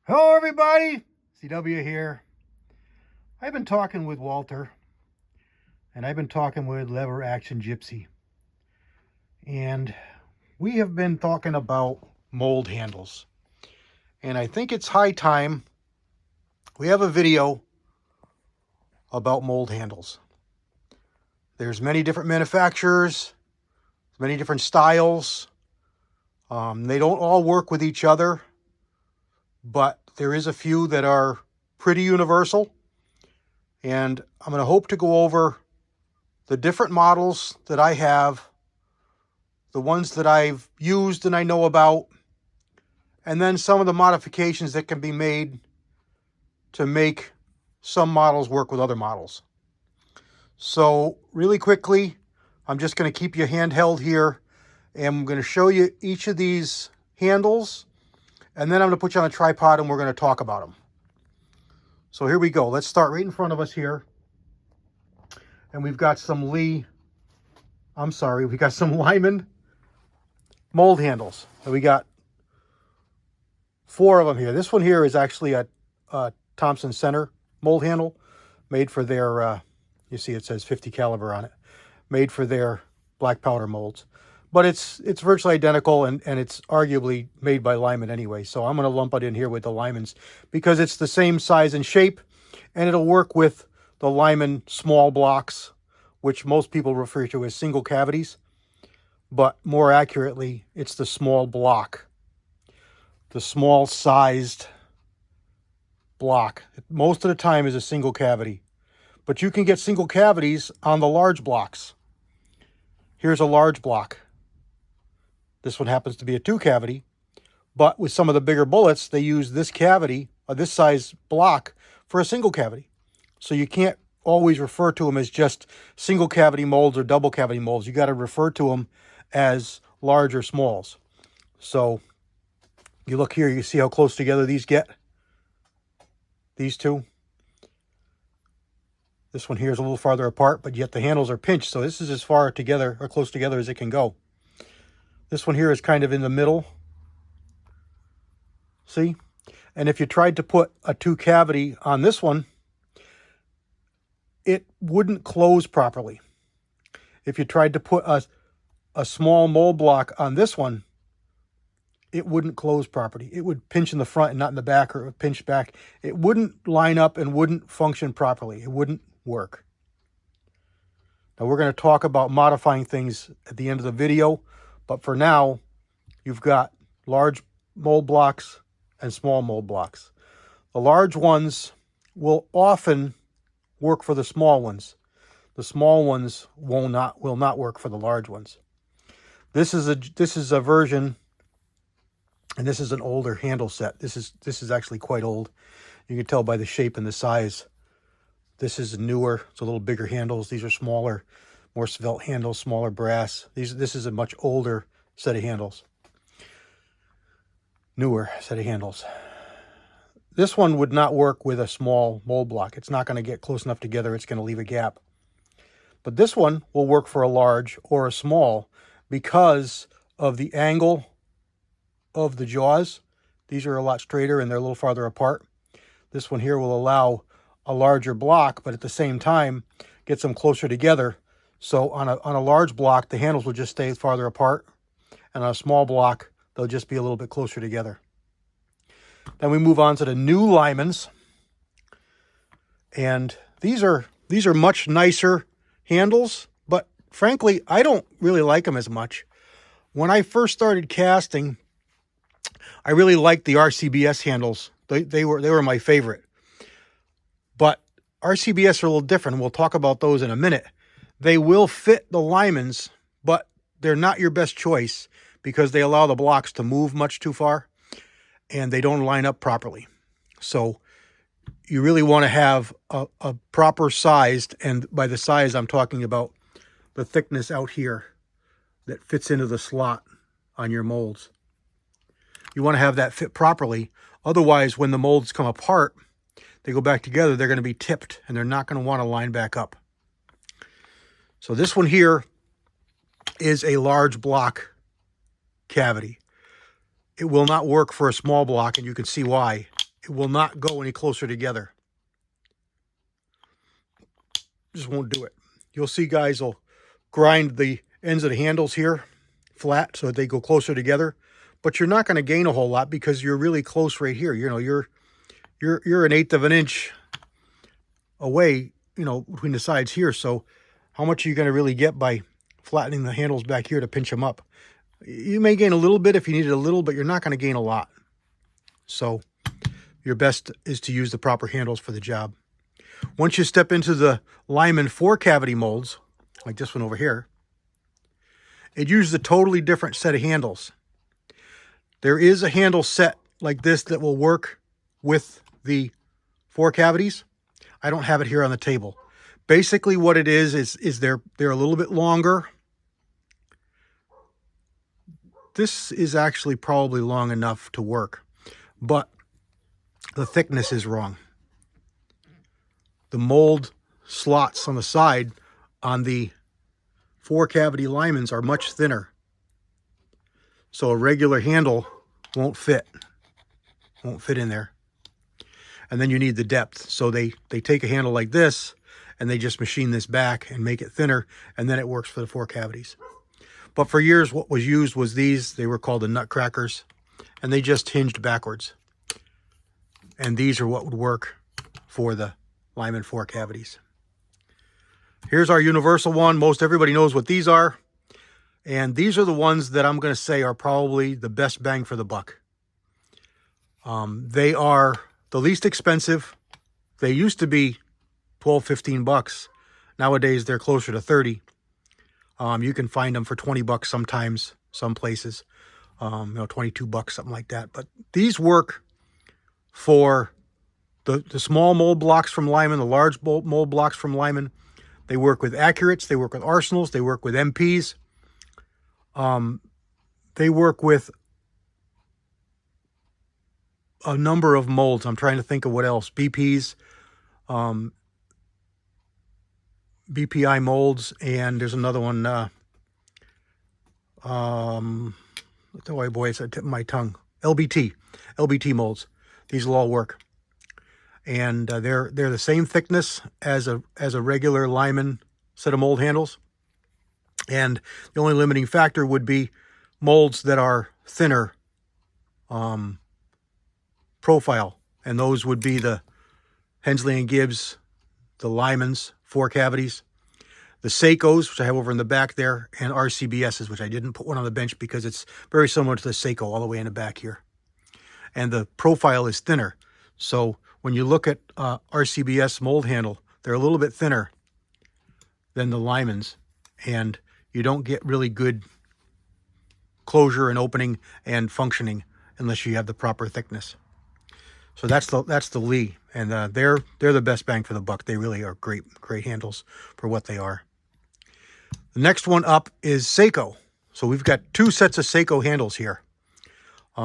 Hello everybody, CW here. I've been talking with Walter and I've been talking with Lever Action Gypsy, and we have been talking about mold handles, and I think it's high time we have a video about mold handles. There's many different manufacturers, many different styles. They don't all work with each other, but there is a few that are pretty universal. And I'm going to hope to go over the different models that I have, the ones that I've used and I know about, and then some of the modifications that can be made to make some models work with other models. So really quickly, I'm just going to keep you handheld here, and I'm going to show you each of these handles, and then I'm going to put you on a tripod and we're going to talk about them. So here we go. Let's start right in front of us here. And we've got some we've got some Lyman mold handles. And we got 4 of them here. This one here is actually a Thompson Center mold handle made for their, you see it says 50 caliber on it, made for their black powder molds. But it's virtually identical, and it's arguably made by Lyman anyway. So I'm going to lump it in here with the Lymans because it's the same size and shape, and it'll work with the Lyman small blocks, which most people refer to as single cavities. But more accurately, it's the small block, the small sized block. Most of the time is a single cavity, but you can get single cavities on the large blocks. Here's a large block. This one happens to be a 2 cavity, but with some of the bigger bullets, they use this cavity, or this size block, for a single cavity. So you can't always refer to them as just single cavity molds or double cavity molds. You got to refer to them as large or smalls. So you look here, you see how close together these get? These two. This one here is a little farther apart, but yet the handles are pinched. So this is as far together or close together as it can go. This one here is kind of in the middle. See? And if you tried to put a 2 cavity on this one, it wouldn't close properly. If you tried to put a small mold block on this one, it wouldn't close properly. It would pinch in the front and not in the back, or it would pinch back. It wouldn't line up and wouldn't function properly. It wouldn't work. Now we're going to talk about modifying things at the end of the video, but for now, you've got large mold blocks and small mold blocks. The large ones will often work for the small ones. The small ones will not work for the large ones. This is a version, and this is an older handle set. This is actually quite old. You can tell by the shape and the size. This is newer. It's a little bigger handles. These are smaller, more svelte handles, smaller brass. This is a much older set of handles. Newer set of handles. This one would not work with a small mold block. It's not going to get close enough together. It's going to leave a gap. But this one will work for a large or a small because of the angle of the jaws. These are a lot straighter and they're a little farther apart. This one here will allow a larger block, but at the same time gets them closer together. So on a large block, the handles will just stay farther apart, and on a small block, they'll just be a little bit closer together. Then we move on to the new Lymans, and these are much nicer handles, but frankly, I don't really like them as much. When I first started casting, I really liked the RCBS handles. They were my favorite. But RCBS are a little different, and we'll talk about those in a minute. They will fit the Lymans, but they're not your best choice because they allow the blocks to move much too far, and they don't line up properly. So you really want to have a proper sized, and by the size I'm talking about the thickness out here that fits into the slot on your molds. You want to have that fit properly. Otherwise, when the molds come apart, they go back together, they're going to be tipped, and they're not going to want to line back up. So this one here is a large block cavity. It will not work for a small block, and you can see why. it will not go any closer together. Just won't do it. You'll see guys will grind the ends of the handles here flat so that they go closer together, but you're not going to gain a whole lot because you're really close right here. You know, you're 1/8 of an inch away, you know, between the sides here. So how much are you going to really get by flattening the handles back here to pinch them up? You may gain a little bit if you need it a little, but you're not going to gain a lot. So your best is to use the proper handles for the job. Once you step into the Lyman 4-cavity molds, like this one over here, it uses a totally different set of handles. There is a handle set like this that will work with the 4 cavities. I don't have it here on the table. Basically what it is they're a little bit longer. This is actually probably long enough to work, but the thickness is wrong. The mold slots on the side on the 4-cavity Lymans are much thinner. So a regular handle won't fit in there. And then you need the depth. So they take a handle like this and they just machine this back and make it thinner, and then it works for the 4 cavities. But for years what was used was these. They were called the nutcrackers, and they just hinged backwards. And these are what would work for the Lyman 4 cavities. Here's our universal one. Most everybody knows what these are. And these are the ones that I'm going to say are probably the best bang for the buck. They are the least expensive. They used to be 12, 15 bucks. Nowadays, they're closer to 30. You can find them for 20 bucks sometimes, some places. 22 bucks, something like that. But these work for the small mold blocks from Lyman, the large mold blocks from Lyman. They work with Accurates, they work with Arsenals, they work with MPs. They work with a number of molds. I'm trying to think of what else. BPs, BPI molds, and there's another one. Oh boy, it's at the tip of my tongue. LBT molds. These will all work. And they're the same thickness as a regular Lyman set of mold handles. And the only limiting factor would be molds that are thinner profile. And those would be the Hensley and Gibbs, the Lymans, 4 cavities, the Seikos, which I have over in the back there, and RCBSs, which I didn't put one on the bench because it's very similar to the Seiko all the way in the back here. And the profile is thinner. So when you look at RCBS mold handle, they're a little bit thinner than the Lymans, and you don't get really good closure and opening and functioning unless you have the proper thickness. So that's the Lee, and they're the best bang for the buck. They really are great handles for what they are. The next one up is Seiko. So we've got 2 sets of Seiko handles here.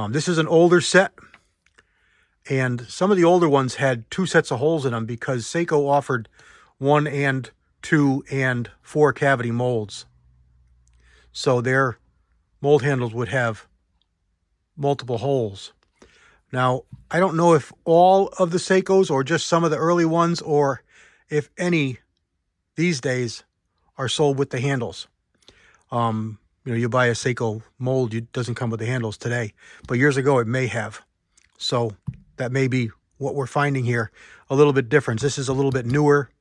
This is an older set, and some of the older ones had 2 sets of holes in them because Seiko offered 1 and 2 and 4 cavity molds. So their mold handles would have multiple holes. Now, I don't know if all of the Seikos or just some of the early ones, or if any these days are sold with the handles. You buy a Seiko mold, it doesn't come with the handles today, but years ago it may have. So that may be what we're finding here, a little bit different. This is a little bit newer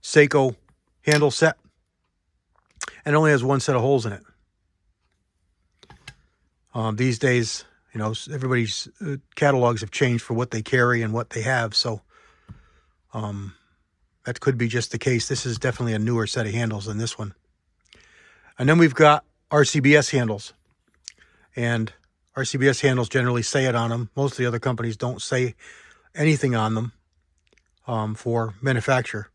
Seiko handle set, and it only has 1 set of holes in it. These days, everybody's catalogs have changed for what they carry and what they have. So that could be just the case. This is definitely a newer set of handles than this one. And then we've got RCBS handles. And RCBS handles generally say it on them. Most of the other companies don't say anything on them for manufacture.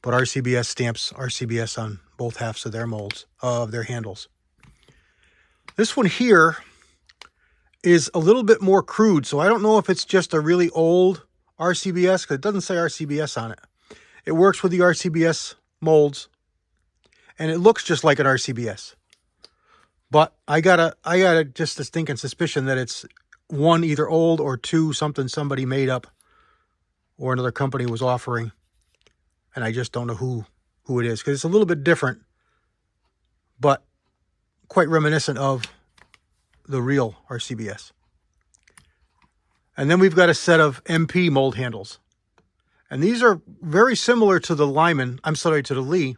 But RCBS stamps RCBS on both halves of their molds, of their handles. This one here is a little bit more crude, so I don't know if it's just a really old RCBS, because it doesn't say RCBS on it. It works with the RCBS molds, and it looks just like an RCBS. But I got just a stinking suspicion that it's one, either old, or two, something somebody made up or another company was offering. And I just don't know who it is, because it's a little bit different, but quite reminiscent of the real RCBS. And then we've got a set of MP mold handles. And these are very similar to the Lyman, to the Lee.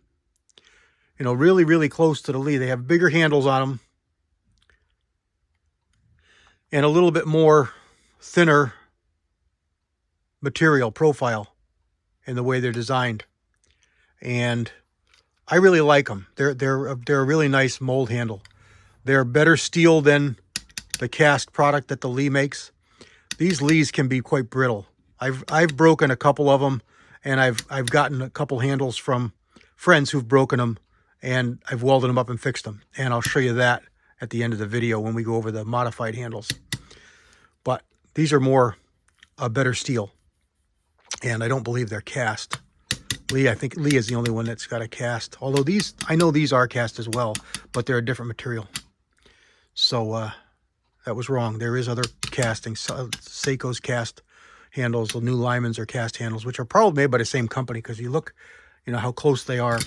You know, really, really close to the Lee. They have bigger handles on them and a little bit more thinner material profile in the way they're designed. And I really like them. They're a really nice mold handle. They're better steel than the cast product that the Lee makes. These Lees can be quite brittle. I've broken a couple of them, and I've gotten a couple handles from friends who've broken them, and I've welded them up and fixed them. And I'll show you that at the end of the video when we go over the modified handles. But these are more a better steel, and I don't believe they're cast. Lee, I think Lee is the only one that's got a cast. Although these, I know these are cast as well, but they're a different material. So that was wrong. There is other casting. Seiko's cast handles. The new Lymans are cast handles, which are probably made by the same company, because you look, you know, how close they are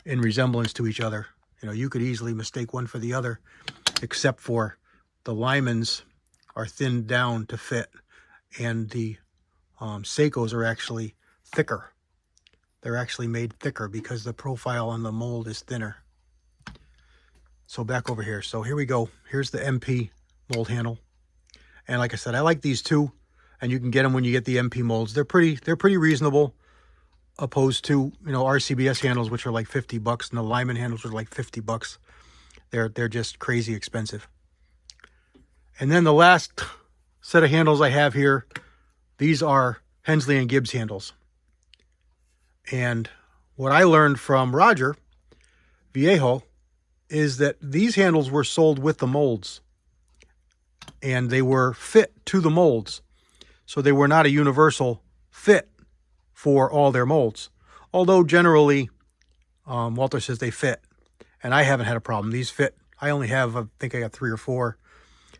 in resemblance to each other. You know, you could easily mistake one for the other, except for the Lymans are thinned down to fit, and the Seikos are actually thicker. They're actually made thicker because the profile on the mold is thinner. So back over here. So here we go. Here's the MP mold handle. And like I said, I like these too. And you can get them when you get the MP molds. They're pretty reasonable, opposed to, you know, RCBS handles, which are like 50 bucks, and the Lyman handles are like 50 bucks. They're just crazy expensive. And then the last set of handles I have here, these are Hensley and Gibbs handles. And what I learned from Roger Viejo is that these handles were sold with the molds, and they were fit to the molds. So they were not a universal fit for all their molds. Although generally, Walter says they fit, and I haven't had a problem. These fit. I only have, I think I got 3 or 4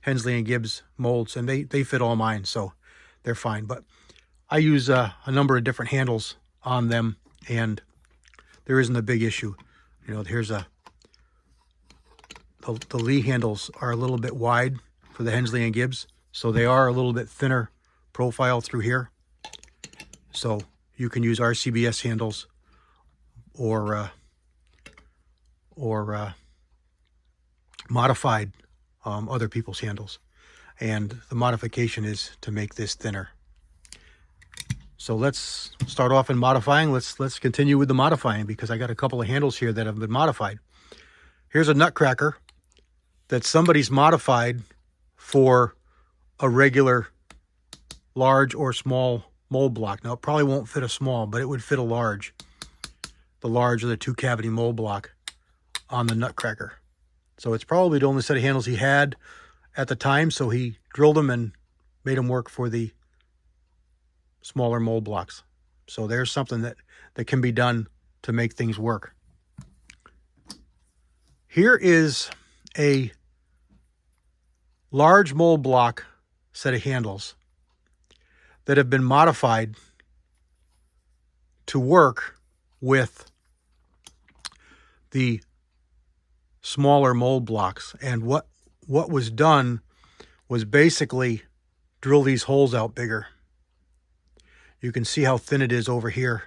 Hensley and Gibbs molds, and they fit all mine, so they're fine. But I use a number of different handles on them, and there isn't a big issue. You know, here's the Lee handles are a little bit wide for the Hensley and Gibbs, so they are a little bit thinner profile through here. So you can use RCBS handles or modified other people's handles, and the modification is to make this thinner. So let's start off in modifying. Let's continue with the modifying, because I got a couple of handles here that have been modified. Here's a nutcracker that somebody's modified for a regular large or small mold block. Now, it probably won't fit a small, but it would fit a large. The large of the 2-cavity mold block on the nutcracker. So it's probably the only set of handles he had at the time, so he drilled them and made them work for the smaller mold blocks. So there's something that can be done to make things work. Here is a large mold block set of handles that have been modified to work with the smaller mold blocks. And what was done was basically drill these holes out bigger. You can see how thin it is over here.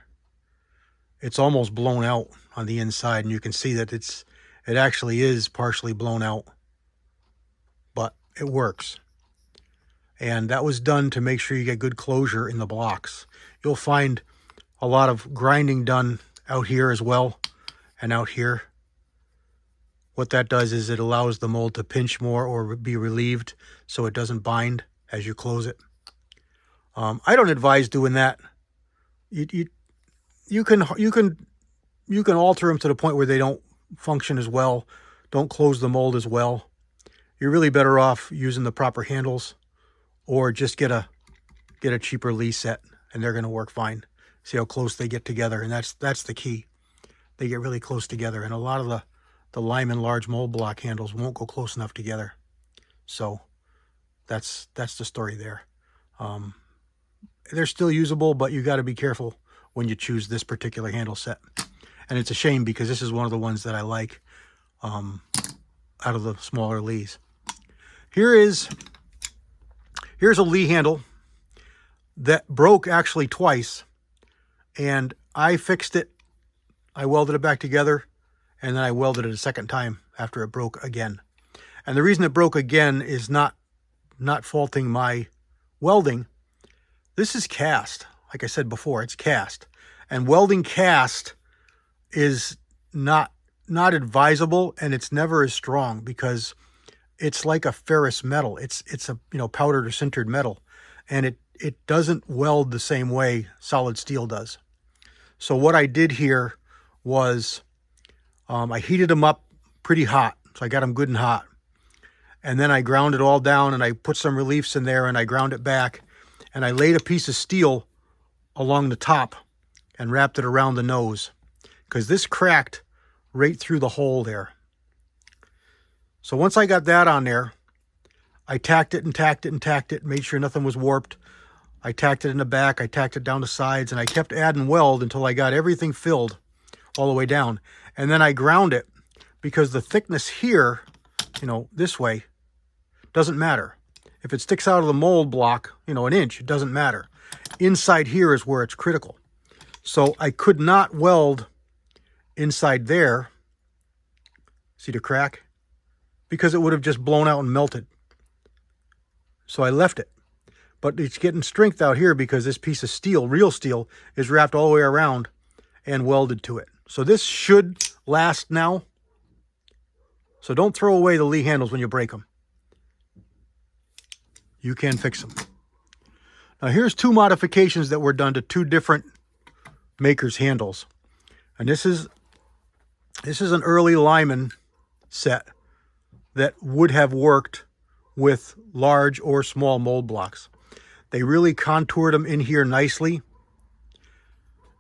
It's almost blown out on the inside, and you can see that it actually is partially blown out, but it works. And that was done to make sure you get good closure in the blocks. You'll find a lot of grinding done out here as well, and out here. What that does is it allows the mold to pinch more or be relieved so it doesn't bind as you close it. I don't advise doing that. You can alter them to the point where they don't function as well, don't close the mold as well. You're really better off using the proper handles, or just get a cheaper Lee set, and they're going to work fine. See how close they get together, and that's the key. They get really close together, and a lot of the Lyman large mold block handles won't go close enough together. So that's the story there. They're still usable, but you got to be careful when you choose this particular handle set. And it's a shame because this is one of the ones that I like out of the smaller Lees. Here's a Lee handle that broke actually twice, and I fixed it. I welded it back together, and then I welded it a second time after it broke again. And the reason it broke again is not faulting my welding. This is cast. Like I said before, it's cast. And welding cast is not advisable, and it's never as strong because it's like a ferrous metal. It's a, you know, powdered or sintered metal, and it doesn't weld the same way solid steel does. So what I did here was I heated them up pretty hot. So I got them good and hot. And then I ground it all down, and I put some reliefs in there, and I ground it back, and I laid a piece of steel along the top and wrapped it around the nose because this cracked right through the hole there. So once I got that on there, I tacked it and tacked it and tacked it, made sure nothing was warped. I tacked it in the back, I tacked it down the sides, and I kept adding weld until I got everything filled all the way down. And then I ground it because the thickness here, you know, this way, doesn't matter. If it sticks out of the mold block, you know, an inch, it doesn't matter. Inside here is where it's critical. So I could not weld inside there. See the crack? Because it would have just blown out and melted. So I left it. But it's getting strength out here because this piece of steel, real steel, is wrapped all the way around and welded to it. So this should last now. So don't throw away the Lee handles when you break them. You can fix them. Now here's two modifications that were done to two different makers' handles. And this is an early Lyman set that would have worked with large or small mold blocks. They really contoured them in here nicely,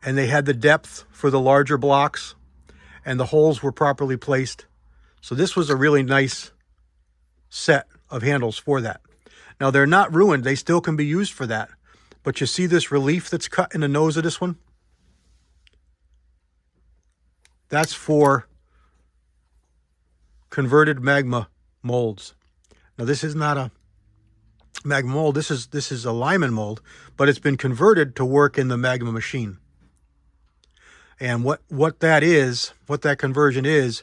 and they had the depth for the larger blocks, and the holes were properly placed. So this was a really nice set of handles for that. Now they're not ruined, they still can be used for that. But you see this relief that's cut in the nose of this one? That's for converted magma molds. Now this is not a magma mold, this is a Lyman mold, but it's been converted to work in the magma machine. And what that conversion is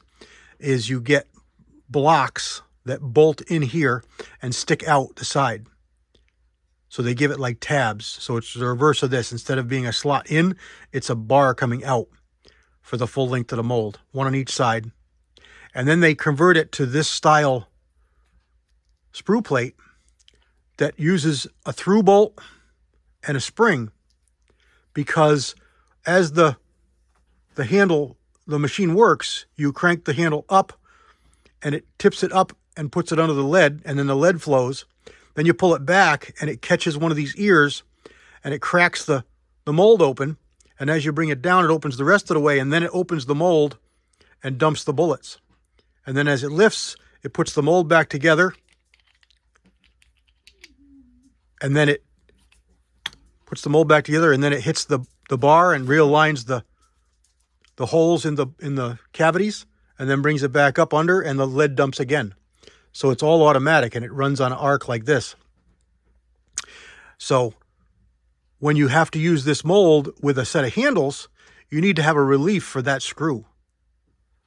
you get blocks that bolt in here and stick out the side. So they give it like tabs. So it's the reverse of this. Instead of being a slot in, it's a bar coming out for the full length of the mold, one on each side. And then they convert it to this style sprue plate that uses a through bolt and a spring, because as the machine works, you crank the handle up and it tips it up and puts it under the lead, and then the lead flows. Then you pull it back and it catches one of these ears and it cracks the mold open. And as you bring it down, it opens the rest of the way, and then it opens the mold and dumps the bullets. And then as it lifts, it puts the mold back together, and then it puts the mold back together, and then it hits the bar and realigns the holes in the cavities, and then brings it back up under, and the lead dumps again. So it's all automatic, and it runs on an arc like this. So when you have to use this mold with a set of handles, you need to have a relief for that screw.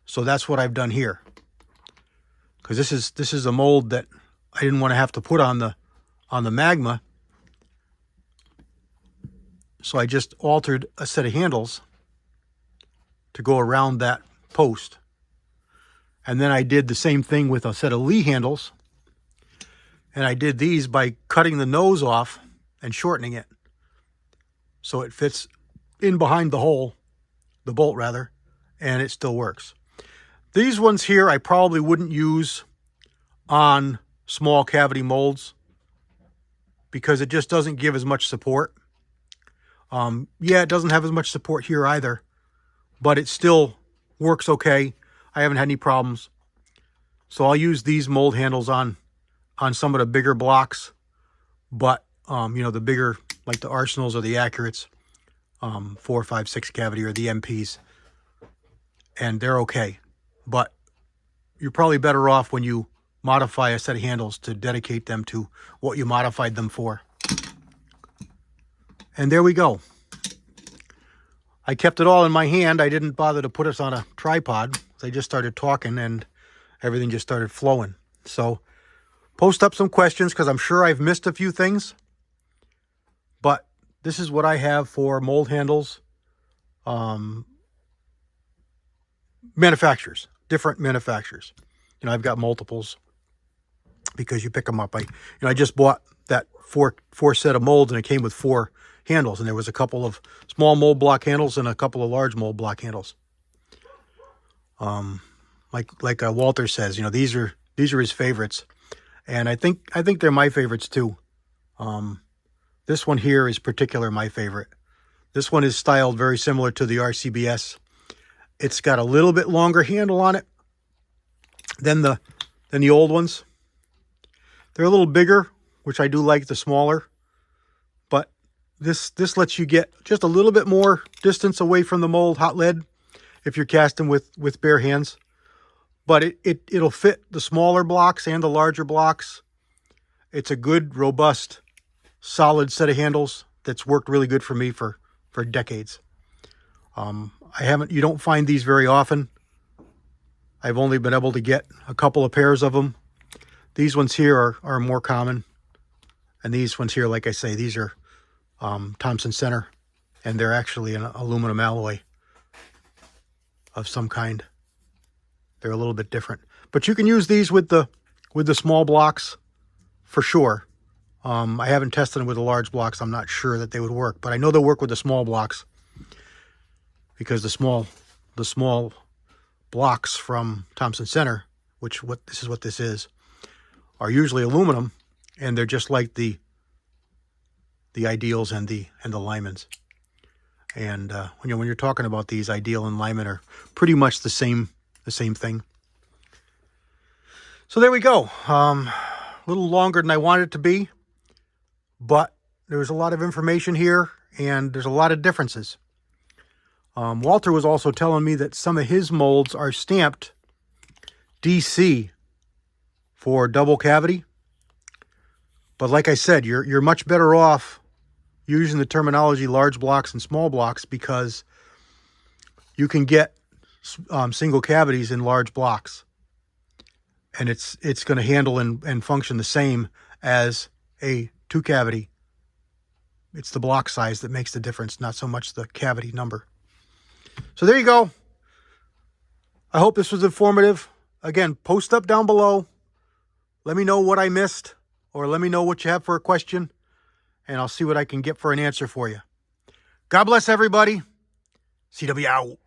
So that's what I've done here. Because this is a mold that I didn't want to have to put on the magma. So I just altered a set of handles to go around that post. And then I did the same thing with a set of Lee handles. And I did these by cutting the nose off and shortening it, so it fits in behind the hole, the bolt rather, and it still works. These ones here I probably wouldn't use on small cavity molds because it just doesn't give as much support. Yeah, it doesn't have as much support here either, but it still works okay. I haven't had any problems. So I'll use these mold handles on on some of the bigger blocks, but you know, the bigger, like the Arsenals or the Accurates, 4, 5, 6 cavity, or the MPs, and they're okay. But you're probably better off when you modify a set of handles to dedicate them to what you modified them for. And there we go. I kept it all in my hand. I didn't bother to put us on a tripod. I just started talking and everything just started flowing. So post up some questions, because I'm sure I've missed a few things. But this is what I have for mold handles. Manufacturers, different manufacturers. You know, I've got multiples because you pick them up. I just bought that four set of molds, and it came with 4 handles, and there was a couple of small mold block handles and a couple of large mold block handles. Like Walter says, you know, these are his favorites, and I think they're my favorites too. This one here is particular my favorite. This one is styled very similar to the RCBS. It's got a little bit longer handle on it than the old ones. They're a little bigger, which I do like the smaller, but this lets you get just a little bit more distance away from the mold hot lead if you're casting with bare hands. But it'll fit the smaller blocks and the larger blocks. It's a good, robust, solid set of handles that's worked really good for me for decades. You don't find these very often. I've only been able to get a couple of pairs of them. These ones here are more common. And these ones here, like I say, these are Thompson Center, and they're actually an aluminum alloy of some kind. They're a little bit different, but you can use these with the small blocks for sure. I haven't tested them with the large blocks. I'm not sure that they would work, but I know they'll work with the small blocks, because the small blocks from Thompson Center, this is what this is, are usually aluminum, and they're just like the Ideals and the Lymans. And when you're talking about these, Ideal and Lyman are pretty much the same thing. So there we go. A little longer than I wanted it to be, but there's a lot of information here, and there's a lot of differences. Walter was also telling me that some of his molds are stamped DC for double cavity. But like I said, you're much better off using the terminology large blocks and small blocks, because you can get single cavities in large blocks, and it's going to handle and function the same as a 2 cavity. It's the block size that makes the difference, not so much the cavity number. So there you go. I hope this was informative. Again, post up down below. Let me know what I missed, or let me know what you have for a question, and I'll see what I can get for an answer for you. God bless everybody. CW out.